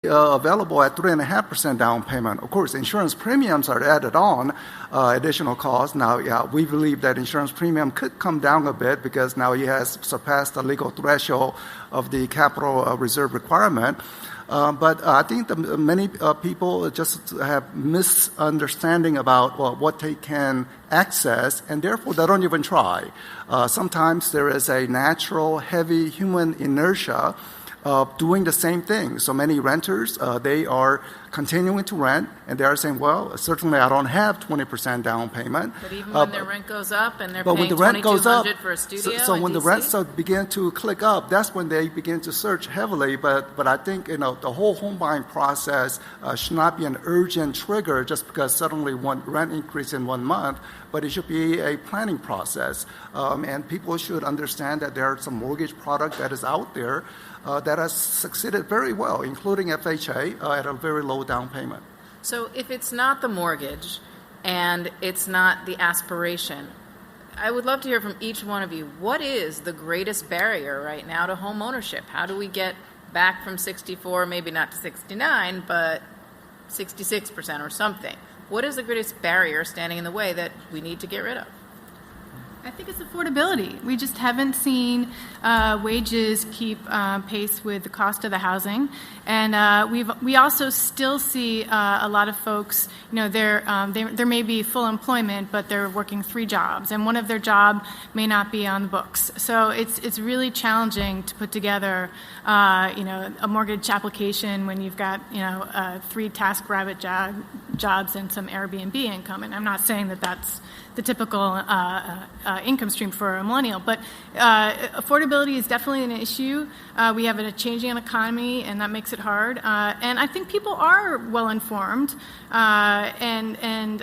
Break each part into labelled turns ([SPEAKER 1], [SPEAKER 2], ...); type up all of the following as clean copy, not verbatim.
[SPEAKER 1] available at 3.5% down payment. Of course, insurance premiums are added on, additional costs. Now, we believe that insurance premium could come down a bit because now it has surpassed the legal threshold of the capital reserve requirement. But I think many people just have misunderstanding about what they can access, and therefore they don't even try. Sometimes there is a natural, heavy human inertia of doing the same thing. So many renters, they are continuing to rent, and they are saying, well, certainly I don't have 20% down payment.
[SPEAKER 2] But even when their rent goes up and they're paying $2,200 for a studio
[SPEAKER 1] so when the rents begin to click up, that's when they begin to search heavily. But I think the whole home buying process should not be an urgent trigger just because suddenly one rent increase in 1 month, but it should be a planning process. And people should understand that there are some mortgage product that is out there that has succeeded very well, including FHA at a very low down payment.
[SPEAKER 2] So if it's not the mortgage and it's not the aspiration, I would love to hear from each one of you, what is the greatest barrier right now to home ownership? How do we get back from 64, maybe not to 69, but 66% or something? What is the greatest barrier standing in the way that we need to get rid of?
[SPEAKER 3] I think it's affordability. We just haven't seen wages keep pace with the cost of the housing, and we also still see a lot of folks. There may be full employment, but they're working 3 jobs, and one of their job may not be on the books. So it's really challenging to put together a mortgage application when you've got 3 TaskRabbit jobs and some Airbnb income. And I'm not saying that that's the typical income stream for a millennial, but affordability is definitely an issue. We have a changing economy, and that makes it hard. And I think people are well informed, and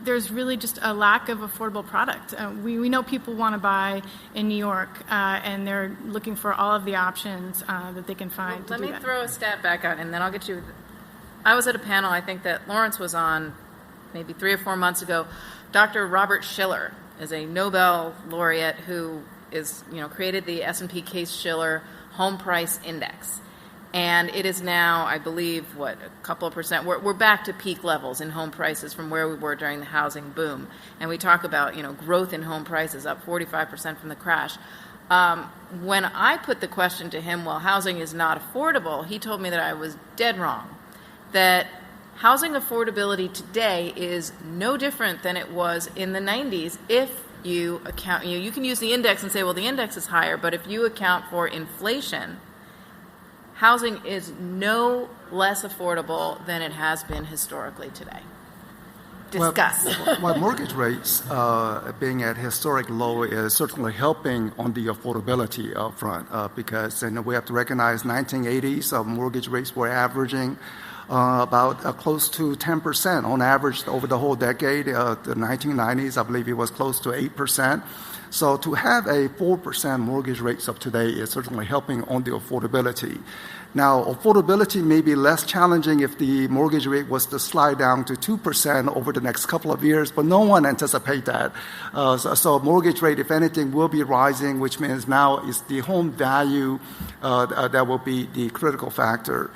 [SPEAKER 3] there's really just a lack of affordable product. We know people want to buy in New York, and they're looking for all of the options that they can find.
[SPEAKER 2] Let me throw a stat back out, and then I'll get you. I was at a panel, I think that Lawrence was on maybe 3 or 4 months ago. Dr. Robert Shiller is a Nobel laureate who is, created the S&P Case-Shiller Home Price Index. And it is now, I believe, a couple of percent. We're back to peak levels in home prices from where we were during the housing boom. And we talk about, growth in home prices up 45% from the crash. When I put the question to him, well, housing is not affordable, he told me that I was dead wrong. That housing affordability today is no different than it was in the 90s if you account, you can use the index and say, well, the index is higher, but if you account for inflation, housing is no less affordable than it has been historically today. Discuss.
[SPEAKER 1] Well, mortgage rates being at historic low is certainly helping on the affordability front because we have to recognize 1980s mortgage rates were averaging about close to 10% on average over the whole decade. The 1990s, I believe it was close to 8%. So to have a 4% mortgage rates of today is certainly helping on the affordability. Now, affordability may be less challenging if the mortgage rate was to slide down to 2% over the next couple of years, but no one anticipates that. So mortgage rate, if anything, will be rising, which means now is the home value that will be the critical factor.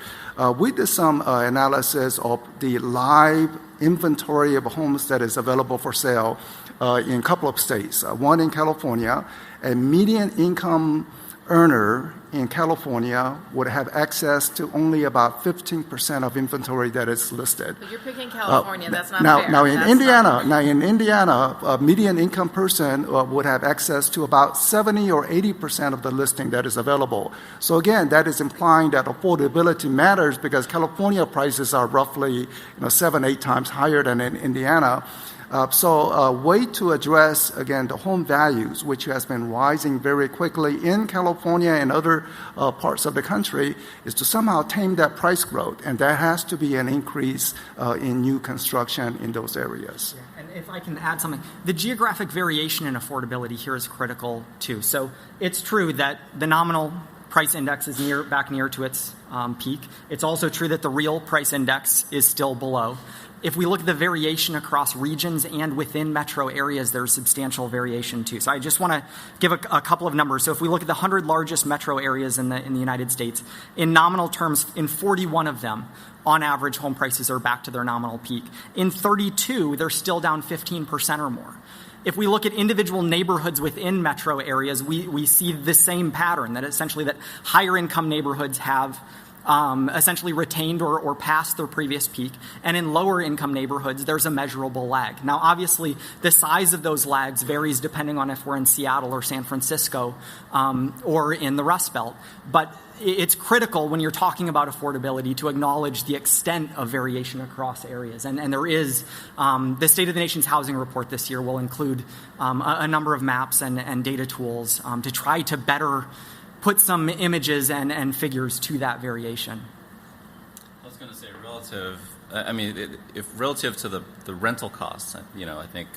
[SPEAKER 1] We did some analysis of the live inventory of homes that is available for sale in a couple of states. One in California, a median income earner in California would have access to only about 15% of inventory that is listed.
[SPEAKER 2] But you're picking California. That's not fair.
[SPEAKER 1] Now in Indiana, a median income person would have access to about 70 or 80% of the listing that is available. So again, that is implying that affordability matters because California prices are roughly 7-8 times higher than in Indiana. So a way to address, again, the home values, which has been rising very quickly in California and other parts of the country, is to somehow tame that price growth. And there has to be an increase in new construction in those areas.
[SPEAKER 4] Yeah, and if I can add something, the geographic variation in affordability here is critical, too. So it's true that the nominal price index is back near to its peak. It's also true that the real price index is still below. If we look at the variation across regions and within metro areas, there's substantial variation too. So I just want to give a couple of numbers. So if we look at the 100 largest metro areas in the United States, in nominal terms, in 41 of them, on average, home prices are back to their nominal peak. In 32, they're still down 15% or more. If we look at individual neighborhoods within metro areas, we see the same pattern, that essentially that higher income neighborhoods have essentially retained or passed their previous peak. And in lower income neighborhoods, there's a measurable lag. Now, obviously, the size of those lags varies depending on if we're in Seattle or San Francisco or in the Rust Belt. But it's critical when you're talking about affordability to acknowledge the extent of variation across areas. And there is, the State of the Nation's Housing Report this year will include a number of maps and data tools to try to better put some images and figures to that variation.
[SPEAKER 5] I was going to say relative. I mean, if relative to the rental costs, I think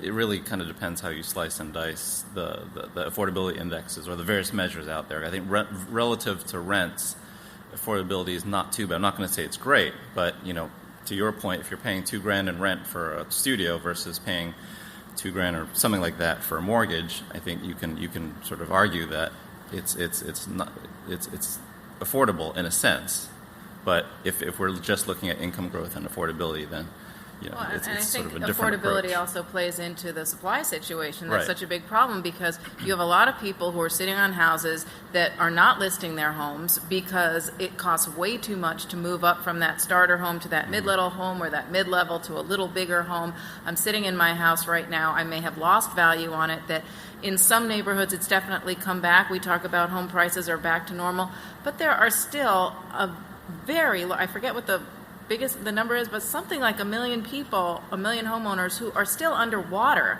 [SPEAKER 5] it really kind of depends how you slice and dice the affordability indexes or the various measures out there. I think relative to rents, affordability is not too bad. I'm not going to say it's great, but to your point, if you're paying $2,000 in rent for a studio versus paying $2,000 or something like that for a mortgage, I think you can sort of argue that it's affordable in a sense, but if we're just looking at income growth and affordability, then it's sort of a different
[SPEAKER 2] affordability
[SPEAKER 5] approach.
[SPEAKER 2] also plays into the supply situation. That's
[SPEAKER 5] Right.
[SPEAKER 2] such a big problem because you have a lot of people who are sitting on houses that are not listing their homes because it costs way too much to move up from that starter home to that mid-level home or that mid-level to a little bigger home. I'm sitting in my house right now. I may have lost value on it that in some neighborhoods it's definitely come back. We talk about home prices are back to normal, but there are still I forget what the number is, but something like 1 million people, 1 million homeowners who are still underwater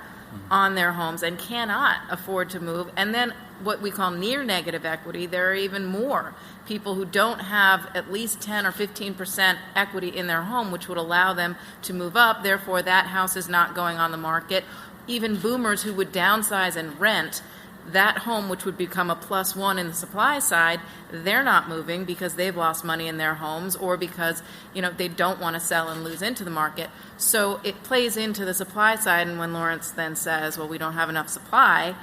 [SPEAKER 2] on their homes and cannot afford to move. And then what we call near negative equity, there are even more people who don't have at least 10 or 15% equity in their home, which would allow them to move up. Therefore, that house is not going on the market. Even boomers who would downsize and rent that home, which would become a +1 in the supply side, they're not moving because they've lost money in their homes or because they don't want to sell and lose into the market. So it plays into the supply side. And when Lawrence then says, well, we don't have enough supply,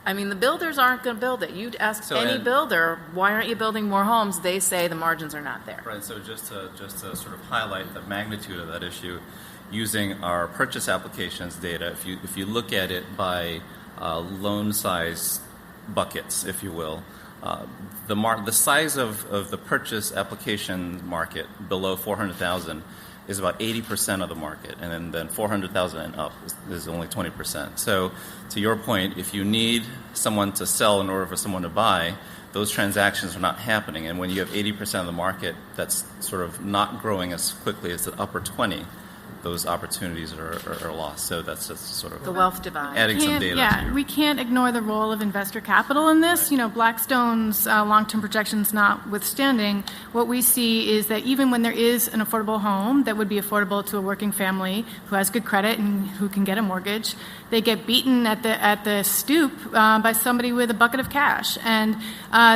[SPEAKER 2] I mean, the builders aren't going to build it. You ask any builder, why aren't you building more homes? They say the margins are not there.
[SPEAKER 5] Right. So just to sort of highlight the magnitude of that issue, using our purchase applications data, if you look at it by loan size buckets, if you will, the size of the purchase application market below 400,000 is about 80% of the market, and then 400,000 and up is only 20%. So to your point, if you need someone to sell in order for someone to buy, those transactions are not happening. And when you have 80% of the market that's sort of not growing as quickly as the upper 20, those opportunities are lost. So that's just sort of
[SPEAKER 2] the wealth divide.
[SPEAKER 5] Adding some data.
[SPEAKER 3] Yeah, we can't ignore the role of investor capital in this.
[SPEAKER 5] Right.
[SPEAKER 3] Blackstone's long-term projections notwithstanding, what we see is that even when there is an affordable home that would be affordable to a working family who has good credit and who can get a mortgage, they get beaten at the stoop by somebody with a bucket of cash. And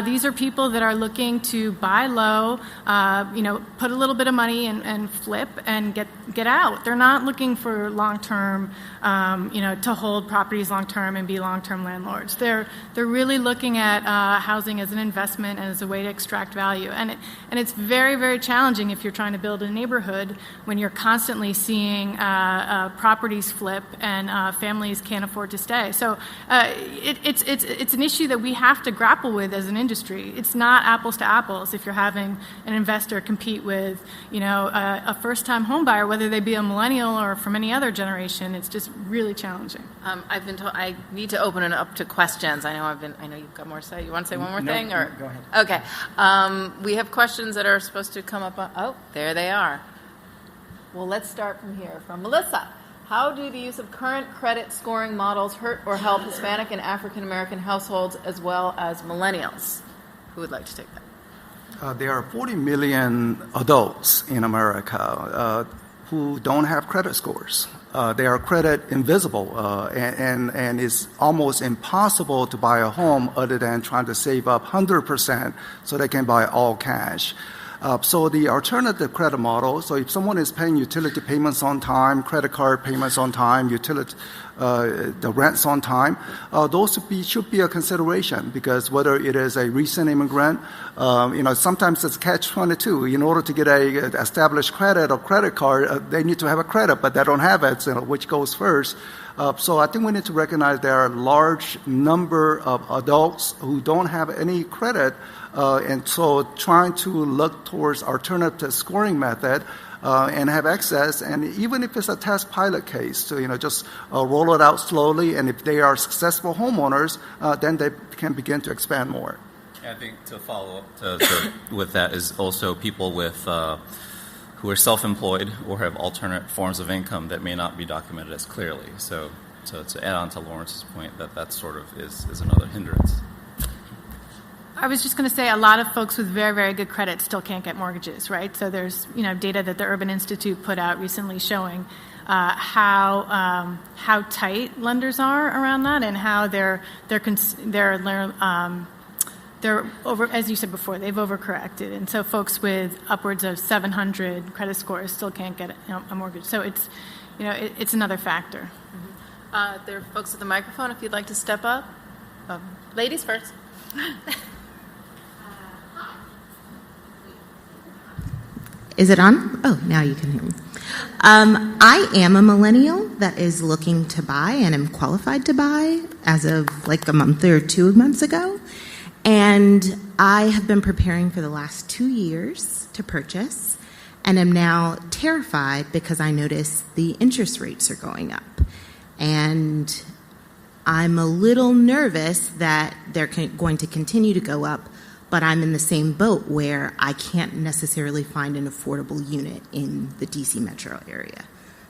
[SPEAKER 3] these are people that are looking to buy low, put a little bit of money and flip and get out. They're not looking for long-term, to hold properties long-term and be long-term landlords. They're really looking at housing as an investment and as a way to extract value. And it's very, very challenging if you're trying to build a neighborhood when you're constantly seeing properties flip and families can't afford to stay. So it's an issue that we have to grapple with as an industry. It's not apples to apples if you're having an investor compete with, a first-time home buyer, whether they be a millennial or from any other generation. It's just really challenging.
[SPEAKER 2] I've been told I need to open it up to questions. I know you've got more to say. You want to say one more thing? Or
[SPEAKER 4] go ahead.
[SPEAKER 2] Okay. We have questions that are supposed to come up. There they are. Well, let's start from here. From Melissa. How do the use of current credit scoring models hurt or help Hispanic and African American households as well as millennials? Who would like to take that?
[SPEAKER 1] There are 40 million adults in America who don't have credit scores. they are credit invisible, and it's almost impossible to buy a home other than trying to save up 100% so they can buy all cash. So the alternative credit model, so if someone is paying utility payments on time, credit card payments on time, the rents on time, those should be a consideration, because whether it is a recent immigrant, sometimes it's catch-22. In order to get a established credit or credit card, they need to have a credit, but they don't have it, so which goes first? So I think we need to recognize there are a large number of adults who don't have any credit, and so trying to look towards alternative scoring method and have access, and even if it's a test pilot case, so just roll it out slowly, and if they are successful homeowners, then they can begin to expand more.
[SPEAKER 5] I think to follow up with that is also people with who are self-employed or have alternate forms of income that may not be documented as clearly. So to add on to Lawrence's point, that sort of is another hindrance.
[SPEAKER 3] I was just going to say a lot of folks with very, very good credit still can't get mortgages, right? So there's data that the Urban Institute put out recently showing how tight lenders are around that, and how they're over, as you said before, they've overcorrected, and so folks with upwards of 700 credit scores still can't get a mortgage. So it's it's another factor.
[SPEAKER 2] Mm-hmm. There are folks at the microphone. If you'd like to step up, ladies first.
[SPEAKER 6] Is it on? Oh, now you can hear me. I am a millennial that is looking to buy and am qualified to buy as of like a month or 2 months ago. And I have been preparing for the last 2 years to purchase, and am now terrified because I notice the interest rates are going up. And I'm a little nervous that they're going to continue to go up, but I'm in the same boat where I can't necessarily find an affordable unit in the DC metro area.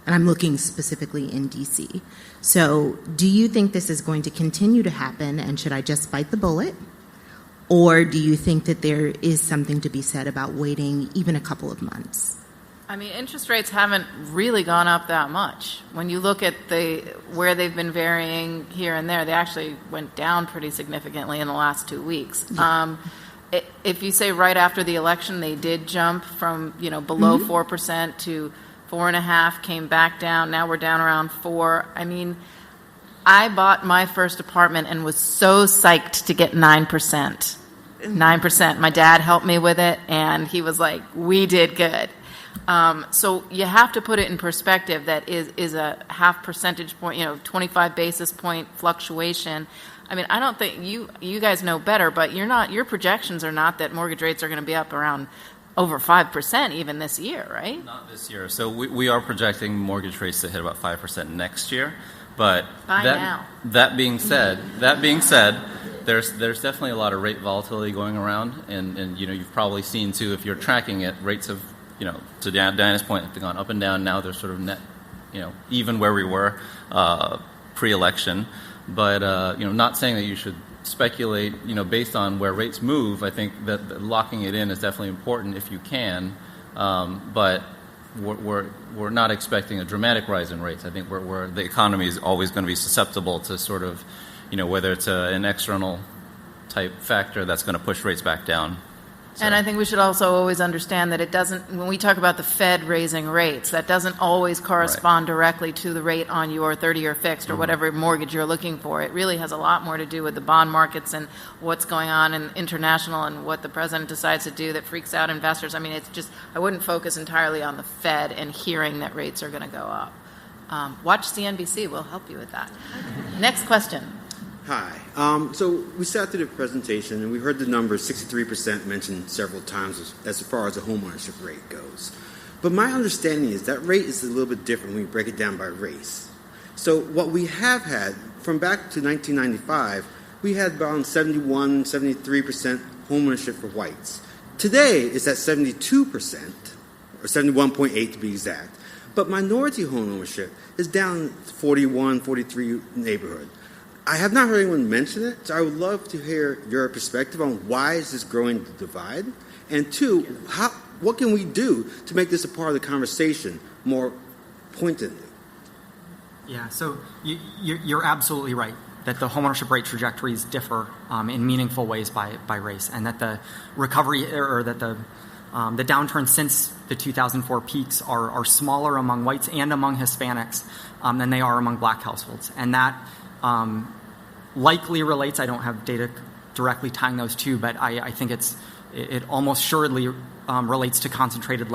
[SPEAKER 6] And I'm looking specifically in DC. So do you think this is going to continue to happen, and should I just bite the bullet? Or do you think that there is something to be said about waiting even a couple of months?
[SPEAKER 2] I mean, interest rates haven't really gone up that much. When you look at where they've been varying here and there, they actually went down pretty significantly in the last 2 weeks. Yeah. If you say right after the election, they did jump from below 4% to 4.5%, came back down. Now we're down around 4%. I mean, I bought my first apartment and was so psyched to get 9%. 9%. My dad helped me with it, and he was like, "We did good." So you have to put it in perspective. That is a half percentage point, 25 basis point fluctuation. I mean, I don't think you guys know better, but your projections are not that mortgage rates are going to be up around over 5% even this year, right?
[SPEAKER 5] Not this year. So we are projecting mortgage rates to hit about 5% next year. But that being said, there's definitely a lot of rate volatility going around, and you've probably seen too, if you're tracking it, rates have to Diana's point, have gone up and down. Now they're sort of net, even where we were pre-election. But not saying that you should speculate, based on where rates move. I think that locking it in is definitely important if you can. But we're not expecting a dramatic rise in rates. I think the economy is always going to be susceptible to sort of, whether it's an external type factor that's going to push rates back down. So.
[SPEAKER 2] And I think we should also always understand that when we talk about the Fed raising rates, that doesn't always correspond directly to the rate on your 30-year fixed or whatever mortgage you're looking for. It really has a lot more to do with the bond markets and what's going on in international and what the president decides to do that freaks out investors. I mean, it's just, I wouldn't focus entirely on the Fed and hearing that rates are going to go up. Watch CNBC. We'll help you with that. Next question.
[SPEAKER 7] Hi. So we sat through the presentation, and we heard the number 63% mentioned several times as far as the homeownership rate goes. But my understanding is that rate is a little bit different when you break it down by race. So what we have had, from back to 1995, we had around 71, 73% homeownership for whites. Today, it's at 72%, or 71.8 to be exact. But minority homeownership is down 41, 43 neighborhood. I have not heard anyone mention it, so I would love to hear your perspective on why is this growing divide, and two, what can we do to make this a part of the conversation more pointedly?
[SPEAKER 4] Yeah, so you're absolutely right that the homeownership rate trajectories differ in meaningful ways by race, and that the recovery or that the downturn since the 2004 peaks are smaller among whites and among Hispanics than they are among black households. And that likely relates, I don't have data directly tying those two, but I think it almost assuredly relates to concentrated